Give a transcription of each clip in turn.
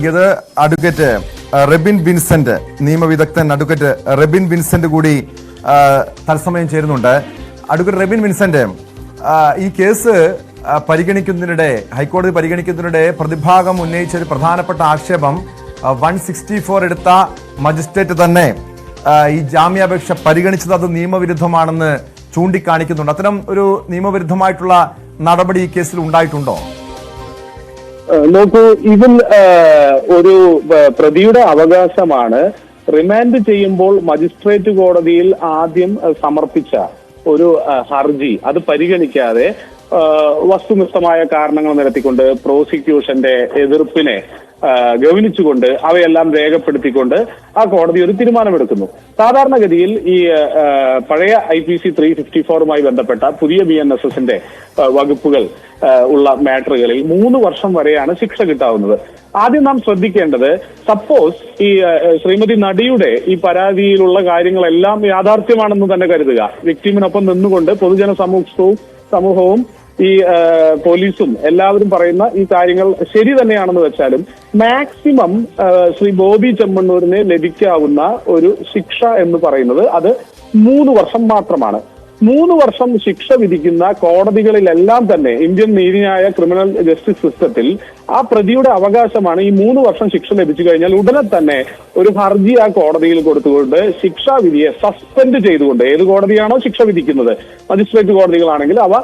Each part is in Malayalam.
ഇത് അഡ്വക്കേറ്റ് റെബിൻ വിൻസെന്റ്, നിയമവിദഗ്ധൻ അഡ്വക്കേറ്റ് റെബിൻ വിൻസെന്റ് കൂടി തത്സമയം ചേരുന്നുണ്ട്. അഡ്വക്കേറ്റ് റെബിൻ വിൻസെന്റ്, ഈ കേസ് പരിഗണിക്കുന്നതിനിടെ, ഹൈക്കോടതി പരിഗണിക്കുന്നതിനിടെ പ്രതിഭാഗം ഉന്നയിച്ച ഒരു പ്രധാനപ്പെട്ട ആക്ഷേപം 164 എടുത്ത മജിസ്ട്രേറ്റ് തന്നെ ഈ ജാമ്യാപേക്ഷ പരിഗണിച്ചത് അത് നിയമവിരുദ്ധമാണെന്ന് ചൂണ്ടിക്കാണിക്കുന്നുണ്ട്. അത്തരം ഒരു നിയമവിരുദ്ധമായിട്ടുള്ള നടപടി ഈ കേസിൽ ഉണ്ടായിട്ടുണ്ടോ? നോക്കൂ, ഇതിൽ ഒരു പ്രതിയുടെ അവകാശമാണ് റിമാൻഡ് ചെയ്യുമ്പോൾ മജിസ്ട്രേറ്റ് കോടതിയിൽ ആദ്യം സമർപ്പിച്ച ഒരു ഹർജി അത് പരിഗണിക്കാതെ വസ്തുനിഷ്ഠമായ കാരണങ്ങൾ നിരത്തിക്കൊണ്ട് പ്രോസിക്യൂഷന്റെ എതിർപ്പിനെ ഗൗനിച്ചുകൊണ്ട് അവയെല്ലാം രേഖപ്പെടുത്തിക്കൊണ്ട് ആ കോടതി ഒരു തീരുമാനമെടുക്കുന്നു. സാധാരണഗതിയിൽ ഈ പഴയ IPC 354 ബന്ധപ്പെട്ട പുതിയ BNSSന്റെ വകുപ്പുകൾ ഉള്ള മാറ്ററുകളിൽ 3 വർഷം വരെയാണ് ശിക്ഷ കിട്ടാവുന്നത്. ആദ്യം നാം ശ്രദ്ധിക്കേണ്ടത്, സപ്പോസ് ഈ ശ്രീമതി നടിയുടെ ഈ പരാതിയിലുള്ള കാര്യങ്ങളെല്ലാം യാഥാർത്ഥ്യമാണെന്ന് തന്നെ കരുതുക. വിക്ടിമിനൊപ്പം നിന്നുകൊണ്ട് പൊതുജന സമൂഹവും ഈ പോലീസും എല്ലാവരും പറയുന്ന ഈ കാര്യങ്ങൾ ശരി തന്നെയാണെന്ന് വെച്ചാലും മാക്സിമം ശ്രീ ബോബി ചെമ്മണ്ണൂരിന് ലഭിക്കാവുന്ന ഒരു ശിക്ഷ എന്ന് പറയുന്നത് അത് 3 വർഷം മാത്രമാണ്. 3 വർഷം ശിക്ഷ വിധിക്കുന്ന കോടതികളിലെല്ലാം തന്നെ ഇന്ത്യൻ നീതിന്യായ ക്രിമിനൽ ജസ്റ്റിസ് സിസ്റ്റത്തിൽ ആ പ്രതിയുടെ അവകാശമാണ് ഈ 3 വർഷം ശിക്ഷ ലഭിച്ചു കഴിഞ്ഞാൽ ഉടനെ തന്നെ ഒരു ഹർജി ആ കോടതിയിൽ കൊടുത്തുകൊണ്ട് ശിക്ഷാവിധിയെ സസ്പെൻഡ് ചെയ്തുകൊണ്ട്, ഏത് കോടതിയാണോ ശിക്ഷ വിധിക്കുന്നത്, മജിസ്ട്രേറ്റ് കോടതികളാണെങ്കിൽ അവ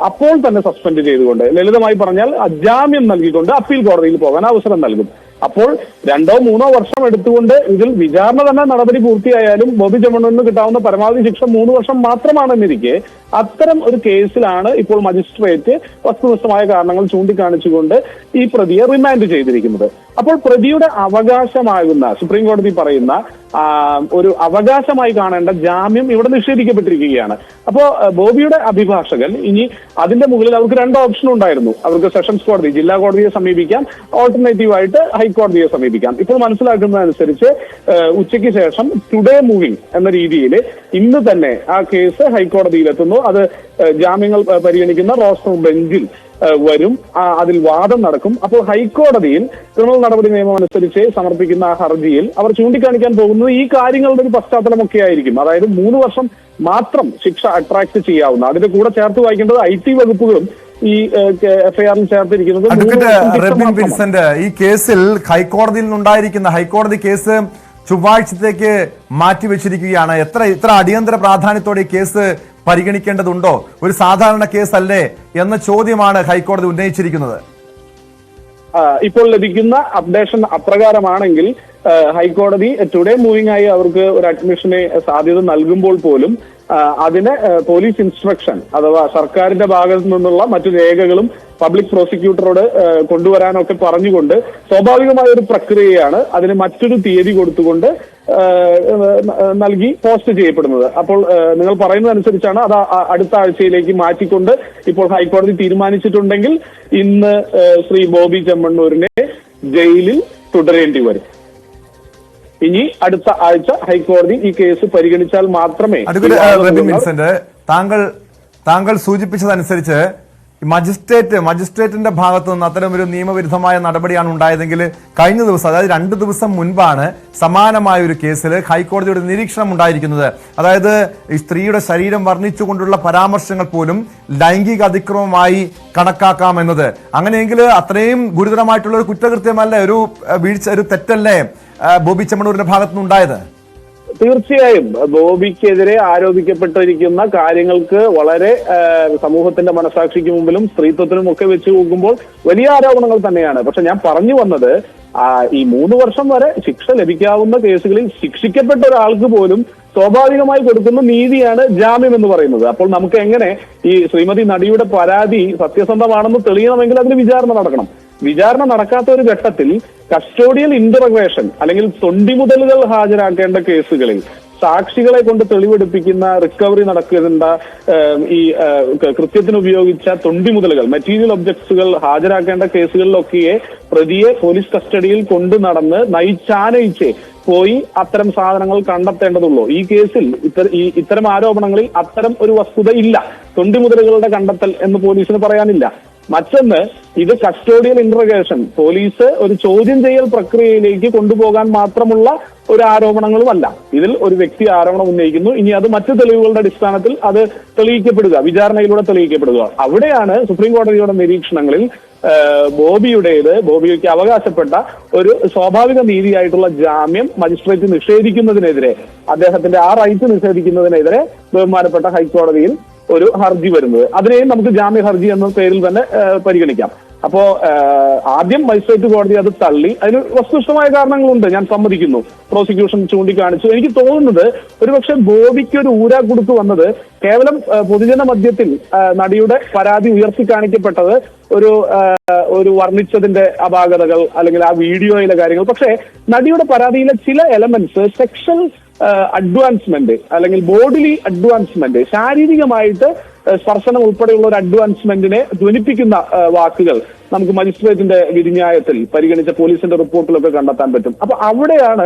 അപ്പോൾ തന്നെ സസ്പെൻഡ് ചെയ്തുകൊണ്ട്, ലളിതമായി പറഞ്ഞാൽ ജാമ്യം നൽകിക്കൊണ്ട് അപ്പീൽ കോടതിയിൽ പോകാൻ അവസരം നൽകും. അപ്പോൾ 2 or 3 വർഷം എടുത്തുകൊണ്ട് ഇതിൽ വിചാരണ തന്നെ നടപടി പൂർത്തിയായാലും ബോബി ചെമ്മണ്ണൂരിന് കിട്ടാവുന്ന പരമാവധി ശിക്ഷ 3 വർഷം മാത്രമാണെന്നിരിക്കെ അത്തരം ഒരു കേസിലാണ് ഇപ്പോൾ മജിസ്ട്രേറ്റ് വസ്തുനിഷ്ഠമായ കാരണങ്ങൾ ചൂണ്ടിക്കാണിച്ചുകൊണ്ട് ഈ പ്രതിയെ റിമാൻഡ് ചെയ്തിരിക്കുന്നത്. അപ്പോൾ പ്രതിയുടെ അവകാശമാകുന്ന, സുപ്രീം കോടതി പറയുന്ന ഒരു അവകാശമായി കാണേണ്ട ജാമ്യം ഇവിടെ നിഷേധിക്കപ്പെട്ടിരിക്കുകയാണ്. അപ്പോ ബോബിയുടെ അഭിഭാഷകൻ ഇനി അതിന്റെ മുകളിൽ അവർക്ക് 2 ഓപ്ഷൻ ഉണ്ടായിരുന്നു. അവർക്ക് സെഷൻസ് കോടതി, ജില്ലാ കോടതിയെ സമീപിക്കാം, ഓൾട്ടർനേറ്റീവായിട്ട് ഹൈക്കോടതിയെ സമീപിക്കാം. ഇപ്പോൾ മനസ്സിലാക്കുന്നതനുസരിച്ച് ഉച്ചയ്ക്ക് ശേഷം ടുഡേ മൂവിംഗ് എന്ന രീതിയിൽ ഇന്ന് തന്നെ ആ കേസ് ഹൈക്കോടതിയിലെത്തുന്നു. അത് ജാമ്യങ്ങൾ പരിഗണിക്കുന്ന റോസ്റ്റർ ബെഞ്ചിൽ വരും, അതിൽ വാദം നടക്കും. അപ്പോൾ ഹൈക്കോടതിയിൽ ക്രിമിനൽ നടപടി നിയമം അനുസരിച്ച് സമർപ്പിക്കുന്ന ആ ഹർജിയിൽ അവർ ചൂണ്ടിക്കാണിക്കാൻ പോകുന്നത് ഈ കാര്യങ്ങളുടെ ഒരു പശ്ചാത്തലമൊക്കെ ആയിരിക്കും. അതായത് 3 വർഷം മാത്രം ശിക്ഷ അട്രാക്ട് ചെയ്യാവുന്ന, അതിന്റെ കൂടെ ചേർത്ത് വായിക്കേണ്ടത് IT വകുപ്പുകളും ഈ FIRൽ ചേർത്തിരിക്കുന്നത്. റെബിൻ വിൻസെന്റ്, ഈ കേസിൽ ഹൈക്കോടതിയിൽ നിന്നുണ്ടായിരിക്കുന്ന ഹൈക്കോടതി കേസ് ചൊവ്വാഴ്ചത്തേക്ക് മാറ്റിവെച്ചിരിക്കുകയാണ്. ഇത്ര അടിയന്തര പ്രാധാന്യത്തോടെ ഈ കേസ് പരിഗണിക്കേണ്ടതുണ്ടോ? ഒരു സാധാരണ കേസല്ലേ എന്ന ചോദ്യമാണ് ഹൈക്കോടതി ഉന്നയിച്ചിരിക്കുന്നത്. ഇപ്പോൾ ലഭിക്കുന്ന അപ്ഡേഷൻ അപ്രകാരമാണെങ്കിൽ ഹൈക്കോടതി ടുഡേ മൂവിംഗ് ആയി അവർക്ക് ഒരു അഡ്മിഷന് സാധ്യത നൽകുമ്പോൾ പോലും അതിന് പോലീസ് ഇൻസ്ട്രക്ഷൻ അഥവാ സർക്കാരിന്റെ ഭാഗത്തു നിന്നുള്ള മറ്റു രേഖകളും പബ്ലിക് പ്രോസിക്യൂട്ടറോട് കൊണ്ടുവരാനൊക്കെ പറഞ്ഞുകൊണ്ട് സ്വാഭാവികമായ ഒരു പ്രക്രിയയാണ് അതിന് മറ്റൊരു തീയതി കൊടുത്തുകൊണ്ട് നൽകി പോസ്റ്റ് ചെയ്യപ്പെടുന്നത്. അപ്പോൾ നിങ്ങൾ പറയുന്നതനുസരിച്ചാണ് അത് അടുത്ത ആഴ്ചയിലേക്ക് മാറ്റിക്കൊണ്ട് ഇപ്പോൾ ഹൈക്കോടതി തീരുമാനിച്ചിട്ടുണ്ടെങ്കിൽ ഇന്ന് ശ്രീ ബോബി ചെമ്മണ്ണൂരിനെ ജയിലിൽ തുടരേണ്ടി വരും. ഇനി അടുത്ത ആഴ്ച ഹൈക്കോടതി ഈ കേസ് പരിഗണിച്ചാൽ മാത്രമേ. താങ്കൾ സൂചിപ്പിച്ചതനുസരിച്ച് മജിസ്ട്രേറ്റിന്റെ ഭാഗത്തു നിന്ന് അത്തരം ഒരു നിയമവിരുദ്ധമായ നടപടിയാണ് ഉണ്ടായതെങ്കിൽ കഴിഞ്ഞ ദിവസം, അതായത് 2 ദിവസം മുൻപാണ് സമാനമായ ഒരു കേസിൽ ഹൈക്കോടതിയുടെ നിരീക്ഷണം ഉണ്ടായിരിക്കുന്നത്. അതായത് ഈ സ്ത്രീയുടെ ശരീരം വർണ്ണിച്ചുകൊണ്ടുള്ള പരാമർശങ്ങൾ പോലും ലൈംഗിക അതിക്രമമായി കണക്കാക്കാമെന്നത്. അങ്ങനെയെങ്കിൽ അത്രയും ഗുരുതരമായിട്ടുള്ള ഒരു കുറ്റകൃത്യമല്ലേ, ഒരു വീഴ്ച, ഒരു തെറ്റല്ലേ ബോബി ചെമ്മണ്ണൂരിന്റെ ഭാഗത്തുനിന്നുണ്ടായത്? തീർച്ചയായും ബോബിക്കെതിരെ ആരോപിക്കപ്പെട്ടിരിക്കുന്ന കാര്യങ്ങൾക്ക് വളരെ സമൂഹത്തിന്റെ മനസാക്ഷിക്ക് മുമ്പിലും സ്ത്രീത്വത്തിനും ഒക്കെ വെച്ച് നോക്കുമ്പോൾ വലിയ ആരോപണങ്ങൾ തന്നെയാണ്. പക്ഷെ ഞാൻ പറഞ്ഞു വന്നത്, ഈ 3 വർഷം വരെ ശിക്ഷ ലഭിക്കാവുന്ന കേസുകളിൽ ശിക്ഷിക്കപ്പെട്ട ഒരാൾക്ക് പോലും സ്വാഭാവികമായി കൊടുക്കുന്ന നീതിയാണ് ജാമ്യം എന്ന് പറയുന്നത്. അപ്പോൾ നമുക്ക് എങ്ങനെ ഈ ശ്രീമതി നടിയുടെ പരാതി സത്യസന്ധമാണെന്ന് തെളിയണമെങ്കിൽ അതിന് വിചാരണ നടക്കണം. വിചാരണ നടക്കാത്ത ഒരു ഘട്ടത്തിൽ കസ്റ്റോഡിയൽ ഇന്റർവേഷൻ അല്ലെങ്കിൽ തൊണ്ടിമുതലുകൾ ഹാജരാക്കേണ്ട കേസുകളിൽ സാക്ഷികളെ കൊണ്ട് തെളിവെടുപ്പിക്കുന്ന, റിക്കവറി നടക്കേണ്ട ഈ കൃത്യത്തിന് ഉപയോഗിച്ച തൊണ്ടിമുതലുകൾ, മെറ്റീരിയൽ ഒബ്ജക്ട്സുകൾ ഹാജരാക്കേണ്ട കേസുകളിലൊക്കെ പ്രതിയെ പോലീസ് കസ്റ്റഡിയിൽ കൊണ്ടു നടന്ന് നയിച്ചാനയിച്ച് പോയി അത്തരം സാധനങ്ങൾ കണ്ടെത്തേണ്ടതുള്ളൂ. ഈ കേസിൽ ഇത്തരം ആരോപണങ്ങളിൽ അത്തരം ഒരു വസ്തുത ഇല്ല. തൊണ്ടിമുതലുകളുടെ കണ്ടെത്തൽ എന്ന് പോലീസിന് പറയാനില്ല. മറ്റൊന്ന്, ഇത് കസ്റ്റോഡിയൽ ഇന്ററഗേഷൻ, പോലീസ് ഒരു ചോദ്യം ചെയ്യൽ പ്രക്രിയയിലേക്ക് കൊണ്ടുപോകാൻ മാത്രമുള്ള ഒരു ആരോപണങ്ങളുമല്ല. ഇതിൽ ഒരു വ്യക്തി ആരോപണം ഉന്നയിക്കുന്നു, ഇനി അത് മറ്റു തെളിവുകളുടെ അടിസ്ഥാനത്തിൽ അത് തെളിയിക്കപ്പെടുക, വിചാരണയിലൂടെ തെളിയിക്കപ്പെടുക. അവിടെയാണ് സുപ്രീം കോടതിയുടെ നിരീക്ഷണങ്ങളിൽ ബോബിക്ക് അവകാശപ്പെട്ട ഒരു സ്വാഭാവിക നീതിയായിട്ടുള്ള ജാമ്യം മജിസ്ട്രേറ്റ് നിഷേധിക്കുന്നതിനെതിരെ, അദ്ദേഹത്തിന്റെ ആ റൈറ്റ് നിഷേധിക്കുന്നതിനെതിരെ ബഹുമാനപ്പെട്ട ഹൈക്കോടതിയിൽ ഒരു ഹർജി വരുന്നത്. അതിനെയും നമുക്ക് ജാമ്യ ഹർജി എന്ന പേരിൽ തന്നെ പരിഗണിക്കാം. അപ്പോ ആദ്യം മജിസ്ട്രേറ്റ് കോടതി അത് തള്ളി. അതിന് വസ്തുനിഷ്ഠമായ കാരണങ്ങളുണ്ട്, ഞാൻ സമ്മതിക്കുന്നു. പ്രോസിക്യൂഷൻ ചൂണ്ടിക്കാണിച്ചു. എനിക്ക് തോന്നുന്നത് ഒരുപക്ഷെ ബോബിക്ക് ഒരു ഊരാക്കുടുക്ക് വന്നത് കേവലം പൊതുജന മധ്യത്തിൽ നടിയുടെ പരാതി ഉയർത്തി കാണിക്കപ്പെട്ടത് ഒരു വർണ്ണിച്ചതിന്റെ അപാകതകൾ അല്ലെങ്കിൽ ആ വീഡിയോയിലെ കാര്യങ്ങൾ. പക്ഷേ നടിയുടെ പരാതിയിലെ ചില എലമെന്റ്സ്, സെക്ഷൽ അഡ്വാൻസ്മെന്റ് അല്ലെങ്കിൽ ബോഡിലി അഡ്വാൻസ്മെന്റ്, ശാരീരികമായിട്ട് സ്പർശനം ഉൾപ്പെടെയുള്ള ഒരു അഡ്വാൻസ്മെന്റിനെ ധ്വനിപ്പിക്കുന്ന വാക്കുകൾ നമുക്ക് മജിസ്ട്രേറ്റിന്റെ വിധിന്യായത്തിൽ പരിഗണിച്ച പോലീസിന്റെ റിപ്പോർട്ടിലൊക്കെ കണ്ടെത്താൻ പറ്റും. അപ്പൊ അവിടെയാണ്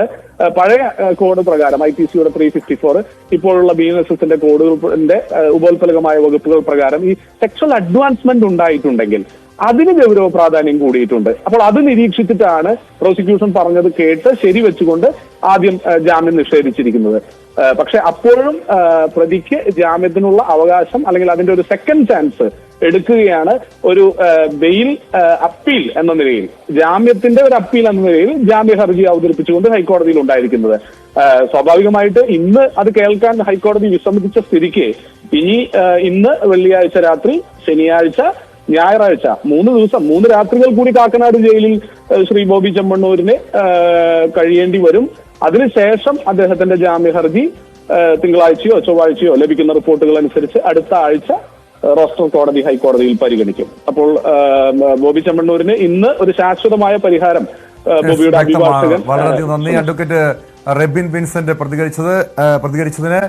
പഴയ കോഡ് പ്രകാരം IPCയുടെ 354, ഇപ്പോഴുള്ള BNSSന്റെ കോഡുകളുടെ ഉപോത്പലകമായ വകുപ്പുകൾ പ്രകാരം ഈ സെക്ഷൽ അഡ്വാൻസ്മെന്റ് ഉണ്ടായിട്ടുണ്ടെങ്കിൽ അതിന് ഗൗരവ പ്രാധാന്യം കൂടിയിട്ടുണ്ട്. അപ്പോൾ അത് നിരീക്ഷിച്ചിട്ടാണ് പ്രോസിക്യൂഷൻ പറഞ്ഞത് കേട്ട് ശരിവെച്ചുകൊണ്ട് ആദ്യം ജാമ്യം നിഷേധിച്ചിരിക്കുന്നത്. പക്ഷെ അപ്പോഴും പ്രതിക്ക് ജാമ്യത്തിനുള്ള അവകാശം അല്ലെങ്കിൽ അതിന്റെ ഒരു സെക്കൻഡ് ചാൻസ് എടുക്കുകയാണ് ഒരു ബെയിൽ അപ്പീൽ എന്ന നിലയിൽ, ജാമ്യത്തിന്റെ ഒരു അപ്പീൽ എന്ന നിലയിൽ ജാമ്യ ഹർജി അവതരിപ്പിച്ചുകൊണ്ട് ഹൈക്കോടതിയിൽ ഉണ്ടായിരിക്കുന്നത്. സ്വാഭാവികമായിട്ട് ഇന്ന് അത് കേൾക്കാൻ ഹൈക്കോടതി വിസമ്മതിച്ച സ്ഥിതിക്ക് ഇന്ന് വെള്ളിയാഴ്ച രാത്രി, ശനിയാഴ്ച, ഞായറാഴ്ച 3 ദിവസം 3 രാത്രികൾ കൂടി കാക്കനാട് ജയിലിൽ ശ്രീ ബോബി ചെമ്മണ്ണൂരിന് കഴിയേണ്ടി വരും. അതിനുശേഷം അദ്ദേഹത്തിന്റെ ജാമ്യ ഹർജി തിങ്കളാഴ്ചയോ ചൊവ്വാഴ്ചയോ ലഭിക്കുന്ന റിപ്പോർട്ടുകൾ അനുസരിച്ച് അടുത്ത ആഴ്ച റോസ്റ്റർ കോടതി ഹൈക്കോടതിയിൽ പരിഗണിക്കും. അപ്പോൾ ബോബി ചെമ്മണ്ണൂരിന് ഇന്ന് ഒരു ശാശ്വതമായ പരിഹാരം ബോബിയുടെ അഭിഭാഷകൻ. വളരെയധികം നന്ദി അഡ്വക്കേറ്റ് റെബിൻ വിൻസെന്റ് പ്രതികരിച്ചതിന്.